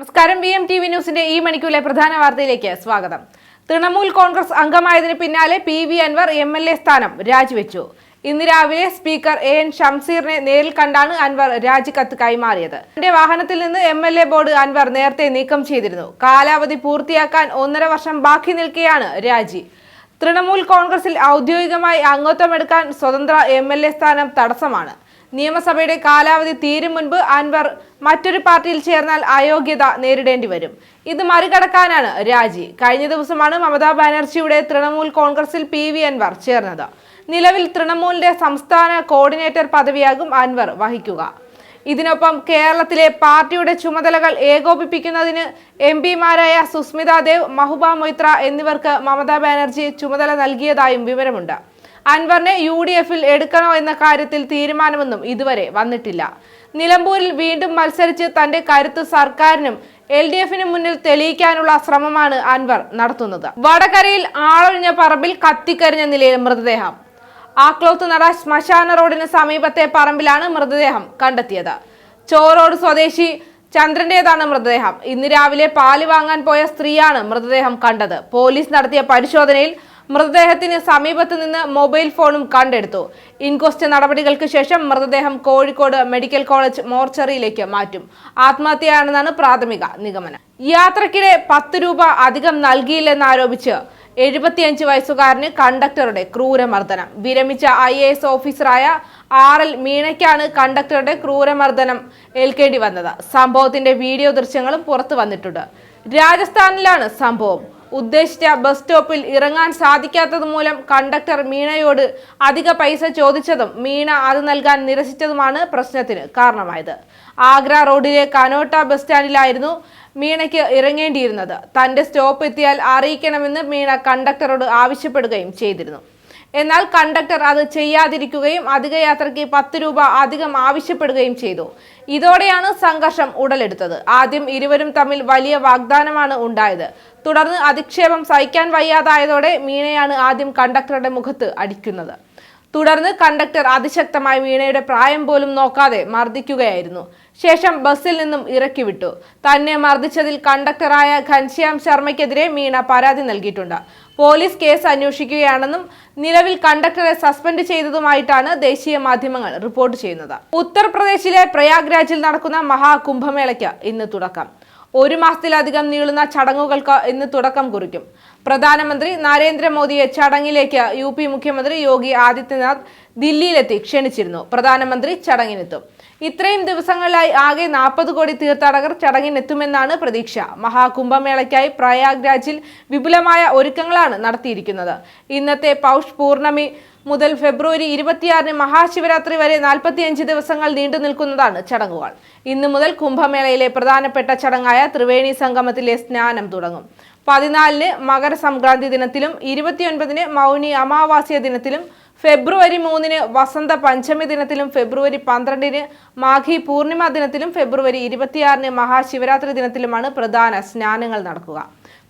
നമസ്കാരം BMTV ന്യൂസിന്റെ ഈ മണിക്കൂറിലെ പ്രധാന വാർത്തയിലേക്ക് സ്വാഗതം. തൃണമൂൽ കോൺഗ്രസ് അംഗമായതിന് പിന്നാലെ PV അൻവർ MLA സ്ഥാനം രാജിവെച്ചു. ഇന്ന് രാവിലെ സ്പീക്കർ AN ഷംസീറിനെ നേരിൽ കണ്ടാണ് അൻവർ രാജിക്കത്ത് കൈമാറിയത്. തന്റെ വാഹനത്തിൽ നിന്ന് MLA ബോർഡ് അൻവർ നേരത്തെ നീക്കം ചെയ്തിരുന്നു. കാലാവധി പൂർത്തിയാക്കാൻ 1.5 വർഷം ബാക്കി നിൽക്കെയാണ് രാജി. തൃണമൂൽ കോൺഗ്രസിൽ ഔദ്യോഗികമായി അംഗത്വമെടുക്കാൻ സ്വതന്ത്ര MLA സ്ഥാനം തടസ്സമാണ്. നിയമസഭയുടെ കാലാവധി തീരും മുൻപ് അൻവർ മറ്റൊരു പാർട്ടിയിൽ ചേർന്നാൽ അയോഗ്യത നേരിടേണ്ടി വരും. ഇത് മറികടക്കാനാണ് രാജി. കഴിഞ്ഞ ദിവസമാണ് മമതാ ബാനർജിയുടെ തൃണമൂൽ കോൺഗ്രസിൽ PV അൻവർ ചേർന്നത്. നിലവിൽ തൃണമൂലിന്റെ സംസ്ഥാന കോർഡിനേറ്റർ പദവിയാകും അൻവർ വഹിക്കുക. ഇതിനൊപ്പം കേരളത്തിലെ പാർട്ടിയുടെ ചുമതലകൾ ഏകോപിപ്പിക്കുന്നതിന് MP മാരായ സുസ്മിത ദേവ്, മഹുബ മൊയ്ത്ര എന്നിവർക്ക് മമതാ ബാനർജി ചുമതല നൽകിയതായും വിവരമുണ്ട്. അൻവറിനെ UDF-ൽ എടുക്കണോ എന്ന കാര്യത്തിൽ തീരുമാനമൊന്നും ഇതുവരെ വന്നിട്ടില്ല. നിലമ്പൂരിൽ വീണ്ടും മത്സരിച്ച് തന്റെ കരുത്ത് സർക്കാരിനും LDF-നും മുന്നിൽ തെളിയിക്കാനുള്ള ശ്രമമാണ് അൻവർ നടത്തുന്നത്. വടകരയിൽ ആളൊഴിഞ്ഞ പറമ്പിൽ കത്തിക്കരിഞ്ഞ നിലയിൽ മൃതദേഹം. ആക്ലോത്ത് നട ശ്മശാന റോഡിന് സമീപത്തെ പറമ്പിലാണ് മൃതദേഹം കണ്ടെത്തിയത്. ചോറോട് സ്വദേശി ചന്ദ്രന്റേതാണ് മൃതദേഹം. ഇന്ന് രാവിലെ പാല് വാങ്ങാൻ പോയ സ്ത്രീയാണ് മൃതദേഹം കണ്ടത്. പോലീസ് നടത്തിയ പരിശോധനയിൽ മൃതദേഹത്തിന് സമീപത്ത് നിന്ന് മൊബൈൽ ഫോണും കണ്ടെടുത്തു. ഇൻക്വസ്റ്റ് നടപടികൾക്ക് ശേഷം മൃതദേഹം കോഴിക്കോട് മെഡിക്കൽ കോളേജ് മോർച്ചറിയിലേക്ക് മാറ്റും. ആത്മഹത്യയാണെന്നാണ് പ്രാഥമിക നിഗമനം. യാത്രക്കിടെ 10 രൂപ അധികം നൽകിയില്ലെന്നാരോപിച്ച് 75 വയസ്സുകാരന് കണ്ടക്ടറുടെ ക്രൂരമർദ്ദനം. വിരമിച്ച IAS ഓഫീസറായ RL മീണയ്ക്കാണ് കണ്ടക്ടറുടെ ക്രൂരമർദ്ദനം ഏൽക്കേണ്ടി വന്നത്. സംഭവത്തിന്റെ വീഡിയോ ദൃശ്യങ്ങളും പുറത്തു വന്നിട്ടുണ്ട്. രാജസ്ഥാനിലാണ് സംഭവം. ഉദ്ദേശിച്ച ബസ് സ്റ്റോപ്പിൽ ഇറങ്ങാൻ സാധിക്കാത്തത് മൂലം കണ്ടക്ടർ മീണയോട് അധിക പൈസ ചോദിച്ചതും മീണ അത് നൽകാൻ നിരസിച്ചതുമാണ് പ്രശ്നത്തിന് കാരണമായത്. ആഗ്ര റോഡിലെ കനോട്ട ബസ് സ്റ്റാൻഡിലായിരുന്നു മീണയ്ക്ക് ഇറങ്ങേണ്ടിയിരുന്നത്. തന്റെ സ്റ്റോപ്പ് എത്തിയാൽ അറിയിക്കണമെന്ന് മീണ കണ്ടക്ടറോട് ആവശ്യപ്പെടുകയും ചെയ്തിരുന്നു. എന്നാൽ കണ്ടക്ടർ അത് ചെയ്യാതിരിക്കുകയും അധിക യാത്രയ്ക്ക് 10 രൂപ അധികം ആവശ്യപ്പെടുകയും ചെയ്തു. ഇതോടെയാണ് സംഘർഷം ഉടലെടുത്തത്. ആദ്യം ഇരുവരും തമ്മിൽ വലിയ വാഗ്ദാനമാണ് ഉണ്ടായത്. തുടർന്ന് അധിക്ഷേപം സഹിക്കാൻ വയ്യാതായതോടെ മീണയാണ് ആദ്യം കണ്ടക്ടറുടെ മുഖത്ത് അടിക്കുന്നത്. തുടർന്ന് കണ്ടക്ടർ അതിശക്തമായി മീണയുടെ പ്രായം പോലും നോക്കാതെ മർദ്ദിക്കുകയായിരുന്നു. ശേഷം ബസ്സിൽ നിന്നും ഇറക്കി വിട്ടു. തന്നെ മർദ്ദിച്ചതിൽ കണ്ടക്ടറായ ഘൻശ്യാം ശർമ്മയ്ക്കെതിരെ മീണ പരാതി നൽകിയിട്ടുണ്ട്. പോലീസ് കേസ് അന്വേഷിക്കുകയാണെന്നും നിലവിൽ കണ്ടക്ടറെ സസ്പെൻഡ് ചെയ്തതുമായിട്ടാണ് ദേശീയ മാധ്യമങ്ങൾ റിപ്പോർട്ട് ചെയ്യുന്നത്. ഉത്തർപ്രദേശിലെ പ്രയാഗ്രാജിൽ നടക്കുന്ന മഹാകുംഭമേളയ്ക്ക് ഇന്ന് തുടക്കം. 1 മാസത്തിലധികം നീളുന്ന ചടങ്ങുകൾക്ക് ഇന്ന് തുടക്കം കുറിക്കും. പ്രധാനമന്ത്രി നരേന്ദ്രമോദിയെ ചടങ്ങിലേക്ക് UP മുഖ്യമന്ത്രി യോഗി ആദിത്യനാഥ് ദില്ലിയിലെത്തി ക്ഷണിച്ചിരുന്നു. പ്രധാനമന്ത്രി ചടങ്ങിനെത്തും. ഇത്രയും ദിവസങ്ങളിലായി ആകെ 40 കോടി തീർത്ഥാടകർ ചടങ്ങിനെത്തുമെന്നാണ് പ്രതീക്ഷ. മഹാകുംഭമേളയ്ക്കായി പ്രയാഗ്രാജിൽ വിപുലമായ ഒരുക്കങ്ങളാണ് നടത്തിയിരിക്കുന്നത്. ഇന്നത്തെ പൗഷ് പൂർണ്ണമി മുതൽ ഫെബ്രുവരി 26-ന് മഹാശിവരാത്രി വരെ 45 ദിവസങ്ങൾ നീണ്ടു നിൽക്കുന്നതാണ് ചടങ്ങുകൾ. ഇന്നു മുതൽ കുംഭമേളയിലെ പ്രധാനപ്പെട്ട ചടങ്ങായ ത്രിവേണി സംഗമത്തിലെ സ്നാനം തുടങ്ങും. 14-ന് മകരസംക്രാന്തി ദിനത്തിലും 29-ന് മൗനി അമാവാസ്യ ദിനത്തിലും ഫെബ്രുവരി 3-ന് വസന്ത പഞ്ചമി ദിനത്തിലും ഫെബ്രുവരി 12-ന് മാഘി പൂർണിമ ദിനത്തിലും ഫെബ്രുവരി 26-ന് മഹാശിവരാത്രി ദിനത്തിലുമാണ് പ്രധാന സ്നാനങ്ങൾ നടക്കുക.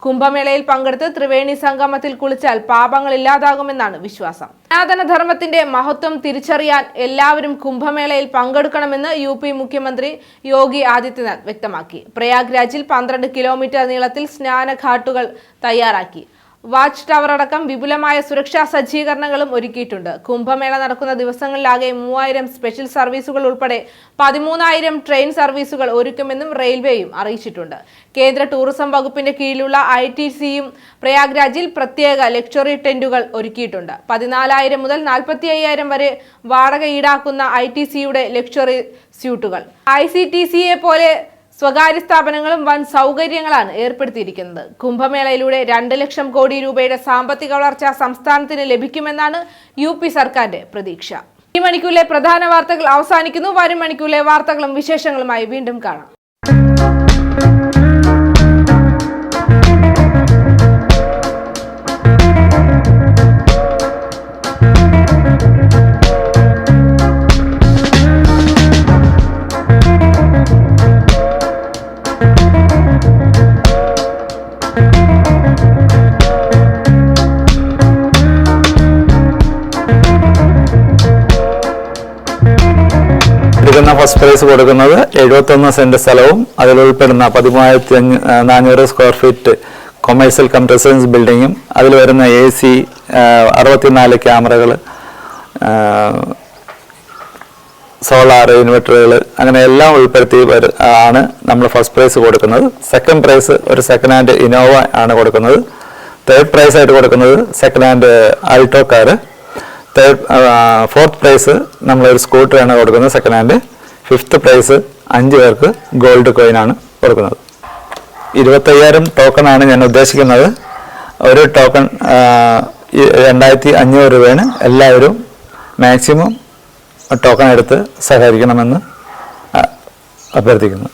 കുംഭമേളയിൽ പങ്കെടുത്ത് ത്രിവേണി സംഗമത്തിൽ കുളിച്ചാൽ പാപങ്ങൾ ഇല്ലാതാകുമെന്നാണ് വിശ്വാസം. സനാതനധർമ്മത്തിന്റെ മഹത്വം തിരിച്ചറിയാൻ എല്ലാവരും കുംഭമേളയിൽ പങ്കെടുക്കണമെന്ന് UP മുഖ്യമന്ത്രി യോഗി ആദിത്യനാഥ് വ്യക്തമാക്കി. പ്രയാഗ്രാജിൽ 12 കിലോമീറ്റർ നീളത്തിൽ സ്നാനഘാട്ടുകൾ തയ്യാറാക്കി. വാച്ച് ടവർ അടക്കം വിപുലമായ സുരക്ഷാ സജ്ജീകരണങ്ങളും ഒരുക്കിയിട്ടുണ്ട്. കുംഭമേള നടക്കുന്ന ദിവസങ്ങളിലാകെ 3000 സ്പെഷ്യൽ സർവീസുകൾ ഉൾപ്പെടെ 13,000 ട്രെയിൻ സർവീസുകൾ ഒരുക്കുമെന്നും റെയിൽവേയും അറിയിച്ചിട്ടുണ്ട്. കേന്ദ്ര ടൂറിസം വകുപ്പിന്റെ കീഴിലുള്ള ITC-യും പ്രയാഗ്രാജിൽ പ്രത്യേക ലക്ഷറി ടെന്റുകൾ ഒരുക്കിയിട്ടുണ്ട്. 14,000 മുതൽ 45,000 വരെ വാടക ഈടാക്കുന്ന ITC-യുടെ ലക്ഷറി സ്യൂട്ടുകൾ. ICTC-യെ പോലെ സ്വകാര്യ സ്ഥാപനങ്ങളും വൻ സൗകര്യങ്ങളാണ് ഏർപ്പെടുത്തിയിരിക്കുന്നത്. കുംഭമേളയിലൂടെ 2 ലക്ഷം കോടി രൂപയുടെ സാമ്പത്തിക വളർച്ച സംസ്ഥാനത്തിന് ലഭിക്കുമെന്നാണ് UP സർക്കാരിന്റെ പ്രതീക്ഷ. ഈ മണിക്കൂറിലെ പ്രധാന വാർത്തകൾ അവസാനിക്കുന്നു. വരും മണിക്കൂറിലെ വാർത്തകളും വിശേഷങ്ങളുമായി വീണ്ടും കാണാം. വരുന്ന ഫസ്റ്റ് പ്രൈസ് കൊടുക്കുന്നത് 71 സെന്റ് സ്ഥലവും അതിൽ ഉൾപ്പെടുന്ന 14,400 square feet commercial cum residence ബിൽഡിങ്ങും അതിൽ വരുന്ന AC 64 ക്യാമറകൾ, സോളാർ ഇൻവെർട്ടറുകൾ, അങ്ങനെ എല്ലാം ഉൾപ്പെടുത്തി ആണ് നമ്മൾ ഫസ്റ്റ് പ്രൈസ് കൊടുക്കുന്നത്. സെക്കൻഡ് പ്രൈസ് ഒരു സെക്കൻഡ് ഹാൻഡ് ഇനോവ ആണ് കൊടുക്കുന്നത്. തേർഡ് പ്രൈസ് ആയിട്ട് കൊടുക്കുന്നത് second hand Alto car. Fourth price നമ്മളൊരു സ്കൂട്ടറാണ് കൊടുക്കുന്നത് സെക്കൻഡ് ഹാൻഡ്. ഫിഫ്ത്ത് പ്രൈസ് 5 പേർക്ക് ഗോൾഡ് കോയിനാണ് കൊടുക്കുന്നത്. 25,000 ടോക്കണാണ് ഞാൻ ഉദ്ദേശിക്കുന്നത്. ഒരു ടോക്കൺ 2,500 രൂപയാണ്. എല്ലാവരും മാക്സിമം ടോക്കൺ എടുത്ത് സഹകരിക്കണമെന്ന് അഭ്യർത്ഥിക്കുന്നു.